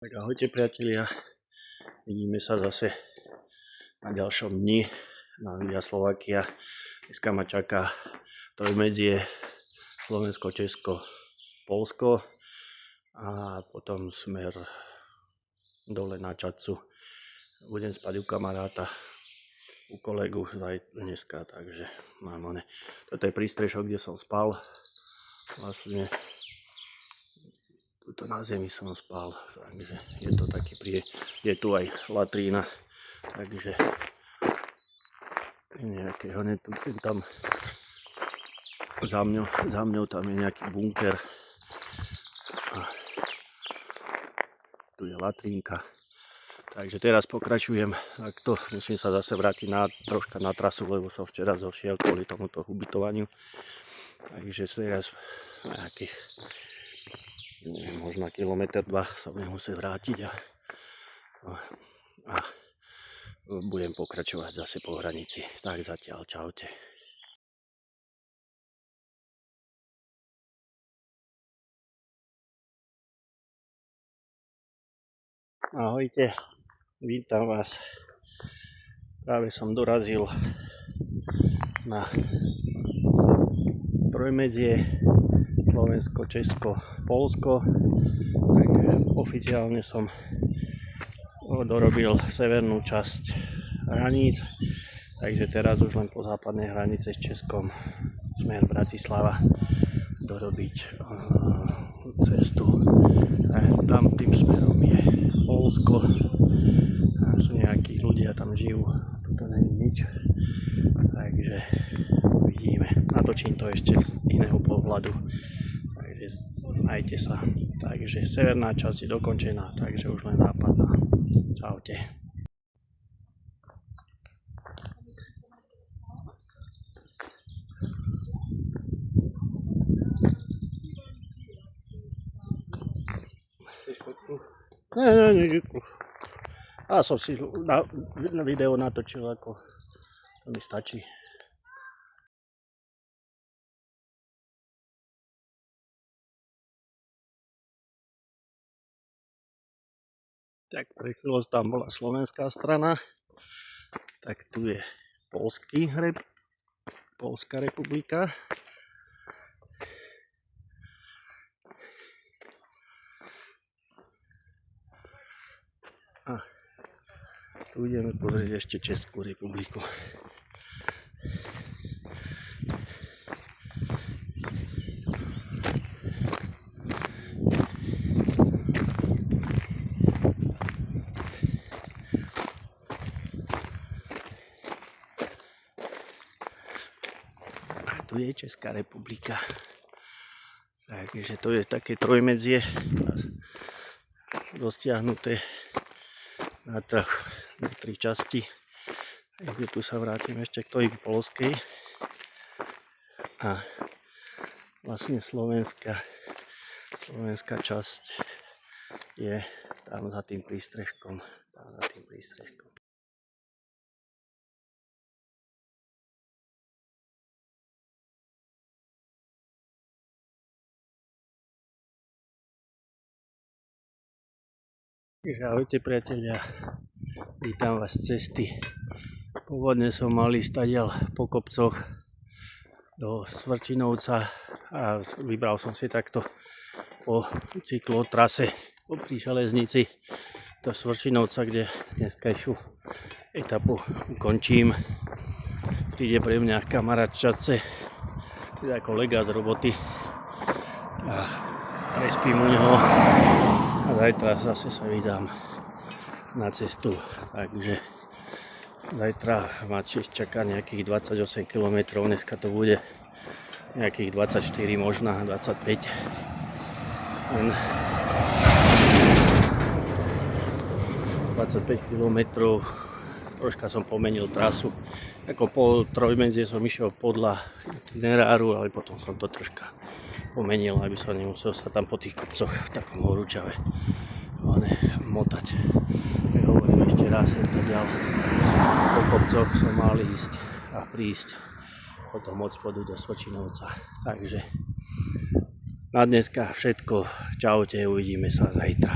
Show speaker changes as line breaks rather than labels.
Tak ahojte priatelia, vidíme sa zase na ďalšom dni na Via Slovakia. Dneska ma čaká trojmedzie Slovensko, Česko, Poľsko a potom smer dole na Čadcu. Budem spať u kamaráta, u kolegu dneska, takže mám one. Toto je prístrešok, kde som spal. Vlastne tuto na zemi som spal, takže je to taký je tu aj latrína, takže nejakého tam za mňou tam je nejaký bunker a tu je latrínka. Takže teraz pokračujem, takto musím sa zase vrátiť troška na trasu, lebo som včera zošiel kvôli tomuto ubytovaniu. Takže teraz nejakých možno kilometr 2 sa budem musieť vrátiť a budem pokračovať zase po hranici. Tak zatiaľ, čaute. Ahojte, vítam vás. Práve som dorazil na trojmedzie Slovensko, Česko, Poľsko. Takže oficiálne som dorobil severnú časť hraníc, takže teraz už len po západnej hranice s Českom smer Bratislava dorobiť cestu. Tam tým smerom je Poľsko. Tam sú nejakí ľudia, tam žijú, to není nič. Takže uvidíme. Natočím to ešte z iného pohľadu. Takže majte sa. Takže severná časť je dokončená, takže už len západná. Čaute. Nie. A som si na video natočil, ako to mi stačí. Tak pre chvíľu tam bola slovenská strana, tak tu je Poľská republika. A tu ideme pozrieť ešte Českú republiku. Tu je Česká republika. Takže to je také trojmedzie roztiahnuté na tri časti. Takže tu sa vrátim ešte k tej poľskej. A vlastne slovenská časť je tam za tým prístrežkom. Ahojte priatelia, vítam vás z cesty. Pôvodne som mal ísť tadiaľ po kopcoch do Svrčinovca a vybral som si takto po cyklotrase popri železnici do Svrčinovca, kde dneskajšiu etapu ukončím. Príde pre mňa kamarát Čadce, teda kolega z roboty a prespím u neho. A zajtra zase sa vydám na cestu, takže zajtra ma čaká nejakých 28 km, dneska to bude nejakých 24, možno 25. Len 25 km, troška som pomenil trasu. Ako po trojmedzie som išiel podľa itineráru, ale potom som to troška pomenil, aby som nemusel sa tam po tých kopcoch v takom horúčave motať. Tak hovorím ešte raz, ďal po kopcoch som mal ísť a prísť potom od spodu do Svrčinovca. Takže na dneska všetko. Čaute, uvidíme sa zajtra.